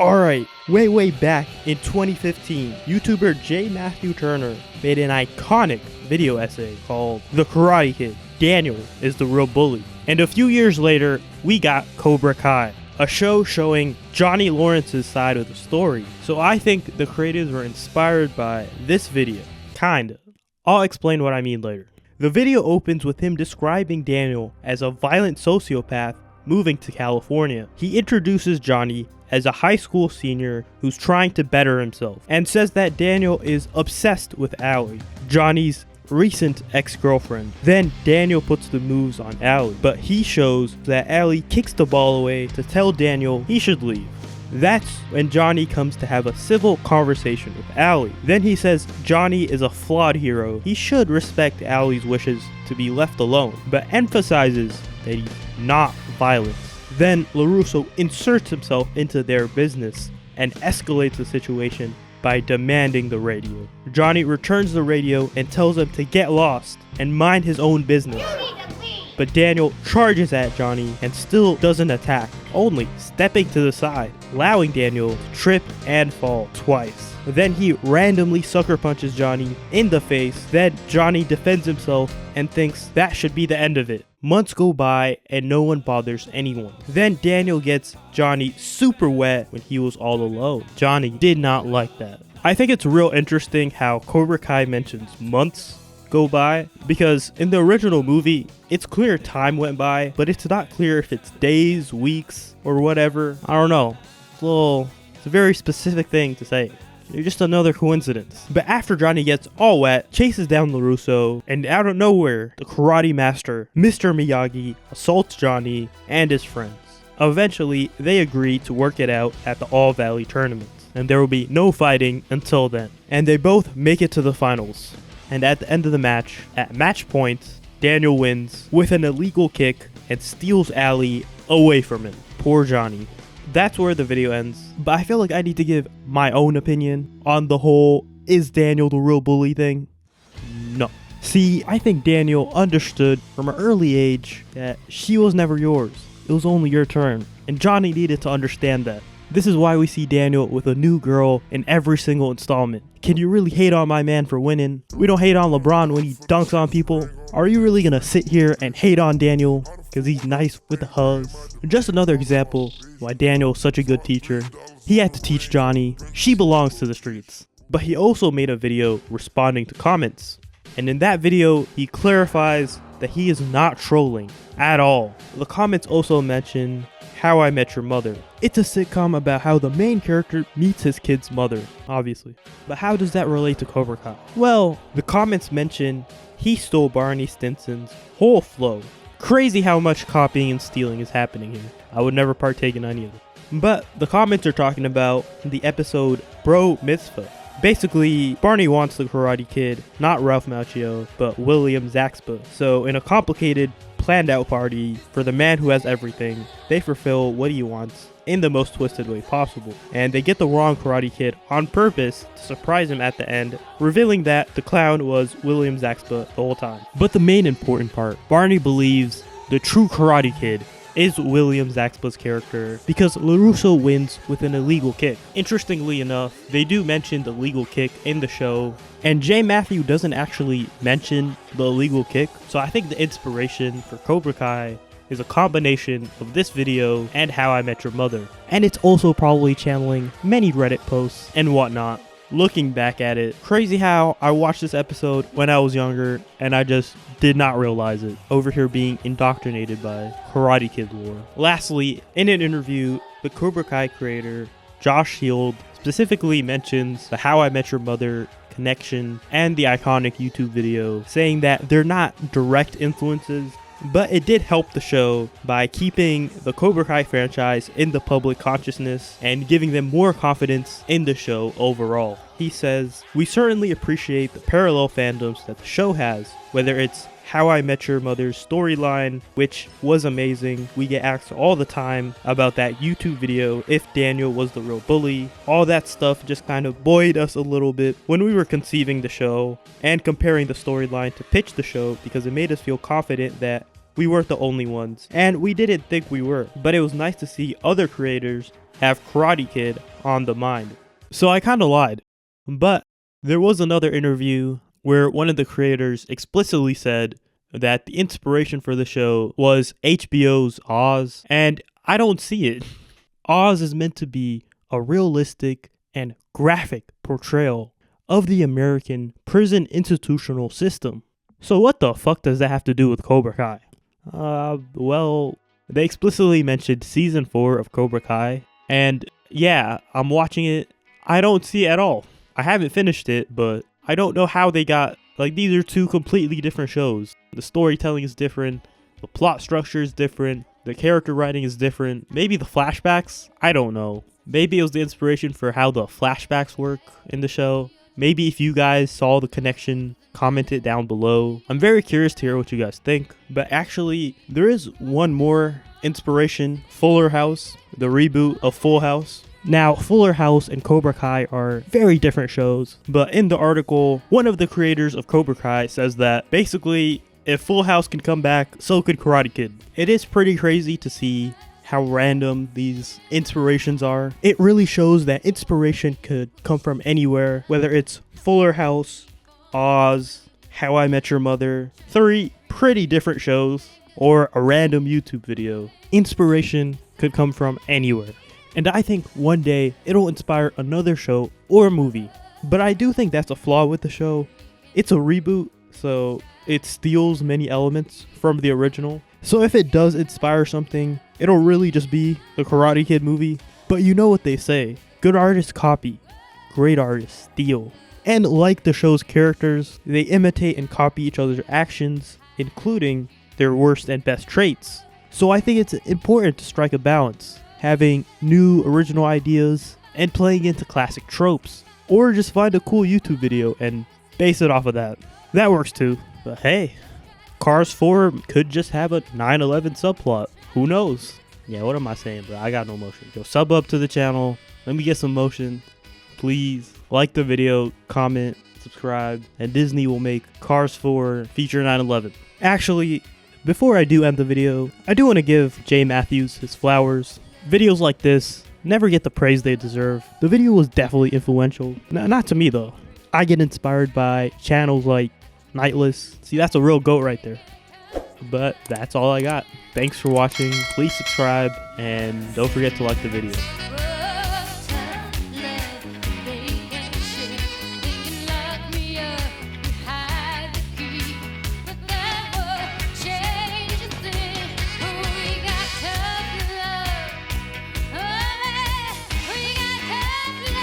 Alright, way back in 2015, YouTuber J. Matthew Turner made an iconic video essay called The Karate Kid, Daniel is the Real Bully. And a few years later, we got Cobra Kai, a show showing Johnny Lawrence's side of the story. So I think the creators were inspired by this video. Kinda. I'll explain what I mean later. The video opens with him describing Daniel as a violent sociopath moving to California. He introduces Johnny as a high school senior who's trying to better himself, and says that Daniel is obsessed with Allie, Johnny's recent ex-girlfriend. Then Daniel puts the moves on Allie, but he shows that Allie kicks the ball away to tell Daniel he should leave. That's when Johnny comes to have a civil conversation with Allie. Then he says Johnny is a flawed hero. He should respect Allie's wishes to be left alone, but emphasizes that he's not violent. Then LaRusso inserts himself into their business and escalates the situation by demanding the radio. Johnny returns the radio and tells him to get lost and mind his own business. But Daniel charges at Johnny and still doesn't attack, only stepping to the side, allowing Daniel to trip and fall twice. Then he randomly sucker punches Johnny in the face. Then Johnny defends himself and thinks that should be the end of it. Months go by and no one bothers anyone. Then Daniel gets Johnny super wet when he was all alone. Johnny did not like that. I think it's real interesting how Cobra Kai mentions months go by, because in the original movie it's clear time went by, but it's not clear if it's days, weeks, or whatever. I don't know. It's a very specific thing to say. It's just another coincidence. But after Johnny gets all wet, chases down LaRusso, and out of nowhere, the karate master, Mr. Miyagi, assaults Johnny and his friends. Eventually, they agree to work it out at the All Valley tournament, and there will be no fighting until then. And they both make it to the finals. And at the end of the match, at match point, Daniel wins with an illegal kick and steals Allie away from him. Poor Johnny. That's where the video ends, but I feel like I need to give my own opinion on the whole is Daniel the real bully thing. No. See, I think Daniel understood from an early age that she was never yours. It was only your turn. And Johnny needed to understand that. This is why we see Daniel with a new girl in every single installment. Can you really hate on my man for winning? We don't hate on LeBron when he dunks on people. Are you really gonna sit here and hate on Daniel because he's nice with the hugs? Just another example why Daniel is such a good teacher. He had to teach Johnny she belongs to the streets. But he also made a video responding to comments. And in that video, he clarifies that he is not trolling at all. The comments also mention How I Met Your Mother. It's a sitcom about how the main character meets his kid's mother, obviously. But how does that relate to Cobra Kai? Well, the comments mention he stole Barney Stinson's whole flow. Crazy how much copying and stealing is happening here. I would never partake in any of it. But the comments are talking about the episode Bro Mitzvah. Basically, Barney wants the Karate Kid, not Ralph Macchio, but William Zabka. So in a complicated, planned out party for the man who has everything, they fulfill what he wants in the most twisted way possible. And they get the wrong Karate Kid on purpose to surprise him at the end, revealing that the clown was William Zabka the whole time. But the main important part, Barney believes the true Karate Kid is William Zabka's character because LaRusso wins with an illegal kick. Interestingly enough, they do mention the illegal kick in the show, and J. Matthew doesn't actually mention the illegal kick, so I think the inspiration for Cobra Kai is a combination of this video and How I Met Your Mother. And it's also probably channeling many Reddit posts and whatnot. Looking back at it, crazy how I watched this episode when I was younger and I just did not realize it. Over here being indoctrinated by Karate Kid lore. Lastly, in an interview, the Cobra Kai creator, Josh Heald, specifically mentions the How I Met Your Mother connection and the iconic YouTube video, saying that they're not direct influences, but it did help the show by keeping the Cobra Kai franchise in the public consciousness and giving them more confidence in the show overall. He says, "We certainly appreciate the parallel fandoms that the show has, whether it's How I Met Your Mother's storyline, which was amazing. We get asked all the time about that YouTube video, if Daniel was the real bully. All that stuff just kind of buoyed us a little bit when we were conceiving the show and comparing the storyline to pitch the show because it made us feel confident that we weren't the only ones, and we didn't think we were, but it was nice to see other creators have Karate Kid on the mind. So I kinda lied, but there was another interview where one of the creators explicitly said that the inspiration for the show was HBO's Oz, and I don't see it. Oz is meant to be a realistic and graphic portrayal of the American prison institutional system. So what the fuck does that have to do with Cobra Kai? Well, they explicitly mentioned season 4 of Cobra Kai, and yeah, I'm watching it. I don't see it at all. I haven't finished it, but I don't know how they got, like, these are two completely different shows. The storytelling is different, the plot structure is different, the character writing is different, maybe the flashbacks, I don't know. Maybe it was the inspiration for how the flashbacks work in the show. Maybe if you guys saw the connection, comment it down below. I'm very curious to hear what you guys think. But actually, there is one more inspiration, Fuller House, the reboot of Full House. Now, Fuller House and Cobra Kai are very different shows, but in the article, one of the creators of Cobra Kai says that basically, if Full House can come back, so could Karate Kid. It is pretty crazy to see how random these inspirations are. It really shows that inspiration could come from anywhere, whether it's Fuller House, Oz, How I Met Your Mother, 3 pretty different shows, or a random YouTube video. Inspiration could come from anywhere. And I think one day it'll inspire another show or movie. But I do think that's a flaw with the show. It's a reboot, so it steals many elements from the original. So if it does inspire something, it'll really just be the Karate Kid movie. But you know what they say, good artists copy, great artists steal. And like the show's characters, they imitate and copy each other's actions, including their worst and best traits. So I think it's important to strike a balance, having new original ideas and playing into classic tropes. Or just find a cool YouTube video and base it off of that. That works too. But hey, Cars 4 could just have a 9/11 subplot. Who knows? Yeah, what am I saying, bro? I got no motion. Go sub up to the channel. Let me get some motion. Please like the video, comment, subscribe, and Disney will make Cars 4 feature 9/11. Actually, before I do end the video, I do want to give Jay Matthews his flowers. Videos like this never get the praise they deserve. The video was definitely influential. Not to me though. I get inspired by channels like Nightless. See, that's a real goat right there. But that's all I got. Thanks for watching. Please subscribe and don't forget to like the video.